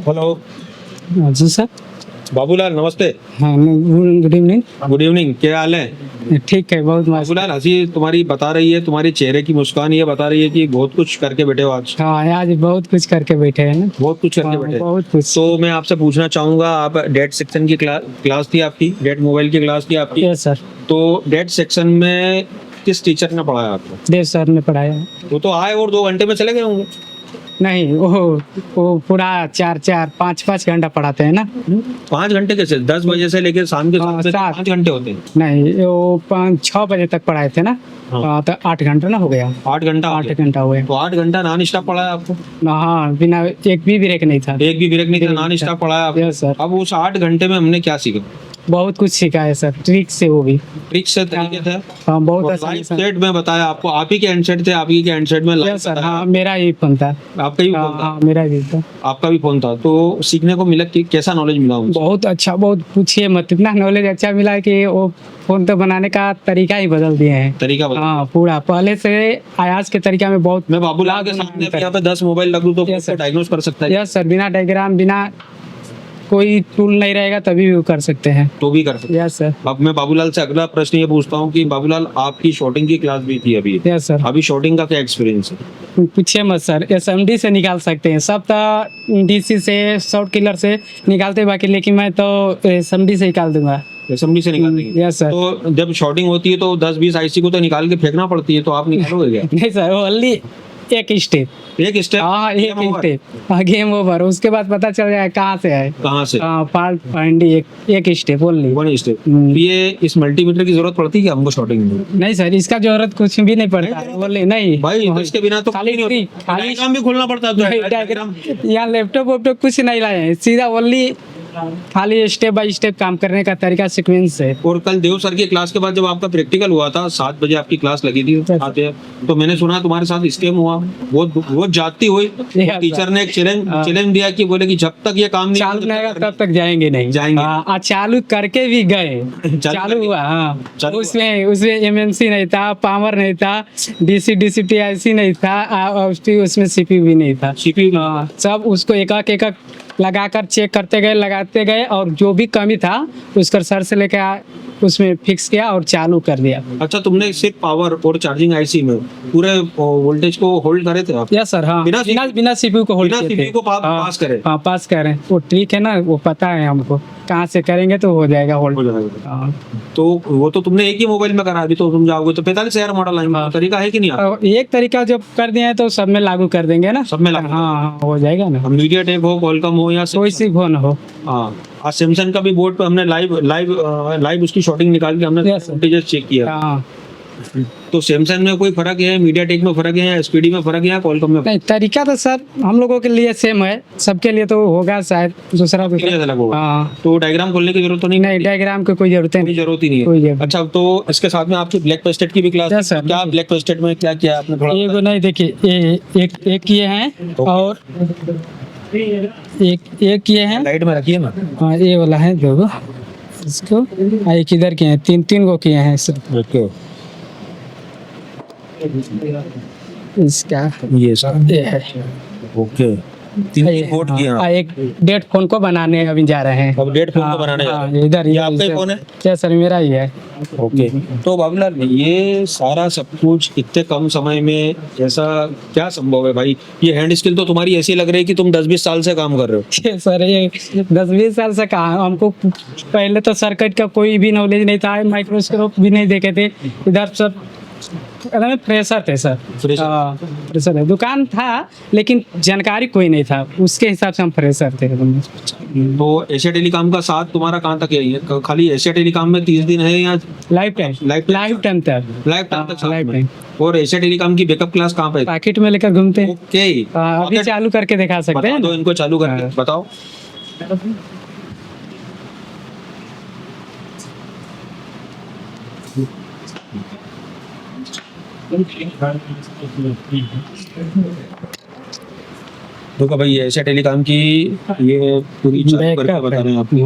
Hello. जी sir. Babulal नमस्ते। हाँ, good evening. Good evening, क्या हाल है? ठीक है, बहुत मस्त। बाबूलाल, हंसी तुम्हारी बता रही है, तुम्हारी चेहरे की मुस्कान ये बता रही है कि बहुत कुछ करके बैठे हो आज। हाँ, आज बहुत कुछ करके बैठे हैं ना। बहुत कुछ करके हाँ, बैठे। बहुत कुछ। तो मैं आपसे पूछना चाहूंगा, आप डेट सेक्शन की क्लास थी आपकी, डेट मोबाइल की क्लास थी आपकी। Yes sir. तो डेट सेक्शन में किस टीचर ने पढ़ाया आपको? देव सर ने पढ़ाया है। वो तो आए और 2 घंटे में चले गए होंगे। नहीं, वो पूरा 4-4 5-5 घंटा पढ़ाते हैं ना। 5 घंटे कैसे? 10 बजे से लेकर शाम के 7 बजे तक 7। 5 घंटे होते हैं? नहीं, वो 5-6 बजे तक पढ़ाए थे ना। हाँ। तो 8 घंटा ना हो गया। 8 घंटा हो 8 गया। घंटा हो गया। तो 8 घंटा नॉन स्टॉप पढ़ाया आपको? हाँ, बिना एक भी ब्रेक नहीं था। एक भी ब्रेक नहीं था, नॉन स्टॉप पढ़ाया आपको? Yes sir. अब उस 8 घंटे में हमने क्या सीखा? बहुत कुछ सीखा है सर, ट्रिक से वो भी। ट्रिक से तरीके थे। हाँ, बहुत और आसानी लाइव से। सेट में बताया आपको, आप ही के हैंडसेट थे, आप ही के हैंडसेट में लाइव यस सर। बताया। हाँ, मेरा ही फोन था। आपका भी फोन था? हाँ, मेरा भी था। आपका भी फोन था। तो सीखने को मिला कि कैसा नॉलेज मिला उनसे? बहुत अच्छा, बहुत पूछिए मत, इतना नॉलेज अच्छा मिला कि वो फोन तो बनाने का तरीका ही बदल दिए हैं। तरीका बता। हाँ, पूरा पहले से आज के तरीका में बहुत। मैं बाबूलाल के सामने यहाँ पे 10 मोबाइल रख दूं तो Yes, sir. डायग्नोस कर सकता है? यस सर, बिना डायग्राम, बिना कोई टूल नहीं रहेगा तभी भी कर सकते हैं। तो भी कर सकते। Yes sir. अब मैं बाबूलाल से अगला प्रश्न ये पूछता हूँ कि बाबूलाल, आपकी शॉटिंग की क्लास भी थी अभी। Yes sir. अभी शॉटिंग का क्या एक्सपीरियंस है? पूछिए मत सर, SMD से निकाल सकते हैं सब, तो DC से शॉर्ट किलर से निकालते बाकी, लेकिन मैं तो SMD से निकाल दूंगा। असेंबली से निकाल देंगे? Yes sir. तो जब शॉटिंग होती है तो 10-20 आईसी को तो निकाल के फेंकना पड़ती है, तो आप निकालोगे क्या? नहीं सर, वो ओनली एक स्टेप। एक स्टेप? हाँ, एक स्टेप। हाँ, गेम ओवर। उसके बाद पता चल जाए कहाँ से है। कहाँ से? हाँ, फाल्ट फाइंड एक स्टेप ओनली। 1 स्टेप। हम्म। ये इस मल्टीमीटर की जरूरत पड़ती है क्या हमको शॉटिंग में? नहीं सर, इसका जरूरत कुछ भी नहीं पड़ता है, ओनली नहीं भाई तो इसके बिना तो खाली नहीं होता। खाली डायग्राम भी खोलना पड़ता है तो नहीं, डायग्राम यहाँ लैपटॉप वैपटॉप कुछ नहीं लाए हैं, सीधा ओनली खाली स्टेप बाय स्टेप काम करने का तरीका सीक्वेंस है। और कल देव सर की क्लास के बाद जब आपका प्रैक्टिकल हुआ था, 7 बजे आपकी क्लास लगी थी आते, तो मैंने सुना तुम्हारे साथ स्कैम हुआ, बहुत जाती हुई। टीचर ने एक चैलेंज दिया कि बोले कि जब तक ये काम नहीं चालू नहीं होगा तब तक जाएंगे नहीं। जाएंगे। हाँ, चालू करके भी गए। चालू हुआ। हाँ, चालू उसमें MMC नहीं था, पावर नहीं था, DC TIC नहीं था, उसमें CPU भी नहीं था। CPU हाँ, सब उसको एक एक लगाकर चेक करते गए, लगाते गए, और जो भी कमी था उसका सर से लेकर उसमें फिक्स किया और चालू कर दिया। अच्छा, तुमने सिर्फ पावर और चार्जिंग आईसी में पूरे वोल्टेज को होल्ड करे थे आप? Yes sir. हाँ, बिना बिना CPU को होल्ड बिना किए थे। CPU को पास करे? हाँ, पास करें, वो ट्रिक है ना, वो पता है हमको, कहाँ से करेंगे तो हो जाएगा होल्ड। हो जाएगा। हाँ। तो वो तो तुमने एक ही मोबाइल में करा, अभी तो तुम जाओगे तो 45,000 मॉडल आएंगे। हाँ। तरीका है कि नहीं आपका? और एक तरीका जब कर दिए हैं तो सब में लागू कर देंगे ना। सब में लागू? हाँ, हो जाएगा ना। मीडियाटेक हो, क्वालकॉम हो या कोई सी फोन हो। हाँ, आज सैमसंग का भी बोर्ड पे हमने लाइव उसकी शॉटिंग निकाल के हमने Yes, sir. वोल्टेजेस चेक किया। हाँ, तो सैमसंग में कोई फर्क है, मीडियाटेक में फर्क है, या एसपीडी में फर्क है, या क्वालकॉम में? नहीं, तरीका तो सर हम लोगों के लिए सेम है, सबके लिए तो होगा शायद दूसरा क्लियर अलग होगा। हाँ। तो डायग्राम खोलने की जरूरत तो नहीं? नहीं, डायग्राम की कोई जरूरत कोई नहीं। जरूरत ही नहीं कोई है। जरूरत अच्छा, तो इसके साथ में आपकी ब्लैक पेस्टेड की भी क्लास Yes, sir. क्या? ब्लैक पेस्टेड में क्या किया आपने थोड़ा? ये नहीं, देखिए, एक ये हैं और एक ये हैं। लाइट में रखिए ना। हाँ, ये वाला है दो, इसको एक इधर किए हैं, तीन को किए हैं सिर्फ। ओके, इसका ये सर ये है। ओके, 3 बोर्ड किए हैं आप। एक डेट फोन को बनाने अभी जा रहे हैं। अब डेट फोन को बनाने जा हाँ, रहे हैं। इधर ये आपका ही फोन है? क्या सर, मेरा ही है। ओके। तो बाबूलाल, ये सारा सब कुछ इतने कम समय में ऐसा क्या संभव है भाई? ये हैंड स्किल तो तुम्हारी ऐसी लग रही है कि तुम 10-20 साल से काम कर रहे हो। ये सर, ये 10-20 साल से कहा, हमको पहले तो सर्किट का कोई भी नॉलेज नहीं था, माइक्रोस्कोप भी नहीं देखे थे, इधर सब फ्रेशर थे सर। फ्रेशर? हाँ, फ्रेशर है, दुकान था लेकिन जानकारी कोई नहीं था, उसके हिसाब से हम फ्रेशर थे। तो एशिया टेलीकॉम का साथ तुम्हारा कहाँ तक है? खाली एशिया टेलीकॉम में 30 दिन है या लाइफ टाइम लाइफ तक। लाइफ टाइम तक साथ लाइफ में? टाइम और एशिया टेलीकॉम की बैकअप क्लास कहाँ पे? पैकेट में लेकर घूमते हैं। ओके, अभी चालू करके दिखा सकते बता हैं दो ना? इनको, चालू करके हाँ। बताओ। देखो भाई, ये एशिया टेलीकॉम की ये पूरी चालू करके बैकअप बता है। रहे हैं आपको।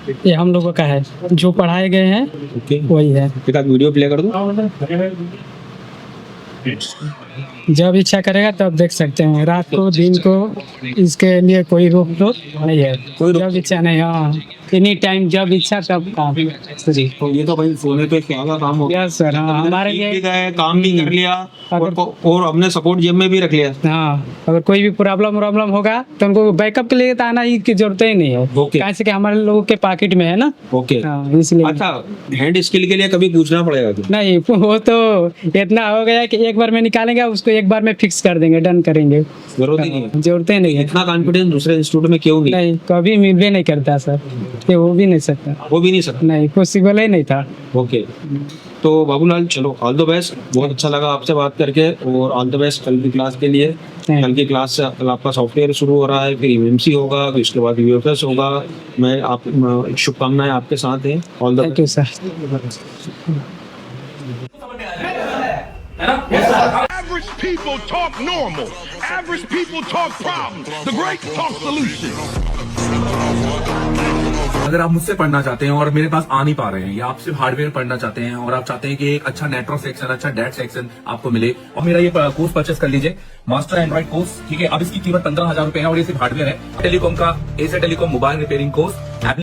ये हम लोगों का है, जो पढ़ाए गए हैं ओके, वही है। एक आध वीडियो प्ले कर दो। जब इच्छा करेगा तब देख सकते हैं, रात को दिन को इसके लिए कोई रोक टोक नहीं है। कोई रोक- जब इच्छा नहीं, हाँ एनी टाइम जब इच्छा तब काम। तो ये तो भाई सोने पे सुहागा काम हो गया। यस सर, हाँ हमारे सीख भी लिए। गए, काम भी कर लिया अगर- और हमने सपोर्ट जेब में भी रख लिया। हाँ, अगर कोई भी प्रॉब्लम होगा तो उनको बैकअप के लिए तो आना ही की जरूरत ही नहीं है। ओके। कैसे कि हमारे लोगों के पॉकेट में है ना। ओके, हाँ, इसलिए। अच्छा, हैंड स्किल के लिए कभी पूछना पड़ेगा क्या? नहीं, वो तो इतना हो गया कि एक बार में निकालेंगे उसको, एक बार में फिक्स कर देंगे, डन करेंगे। जरूरत ही नहीं है। जरूरत ही नहीं है। इतना कॉन्फिडेंस दूसरे इंस्टीट्यूट में क्यों नहीं? नहीं, कभी मिलवे नहीं करता सर, ये हो भी नहीं सकता। वो भी नहीं सकता। नहीं, पॉसिबल ही नहीं था। ओके, तो बाबूलाल चलो ऑल द बेस्ट। बहुत अच्छा लगा आपसे बात करके और ऑल द बेस्ट कल की क्लास के लिए। कल की क्लास से कल आपका सॉफ्टवेयर शुरू हो रहा है, फिर एमएमसी होगा, फिर उसके बाद यूएफएस होगा। मैं आप शुभकामनाएं आपके साथ हैं। All the thank you sir. Average people talk normal. Average people talk problems. The great talk solutions. अगर आप मुझसे पढ़ना चाहते हैं और मेरे पास आ नहीं पा रहे हैं, या आप सिर्फ हार्डवेयर पढ़ना चाहते हैं और आप चाहते हैं कि एक अच्छा नेटवर्क सेक्शन, अच्छा डेट सेक्शन आपको मिले, और मेरा ये कोर्स परचेस कर लीजिए, मास्टर एंड्रॉइड कोर्स। ठीक है, अब इसकी कीमत 15,000 रुपए है और ये सिर्फ हार्डवेयर है। टेलीकॉम का एसे टेलीकॉम मोबाइल रिपेयरिंग कोर्स।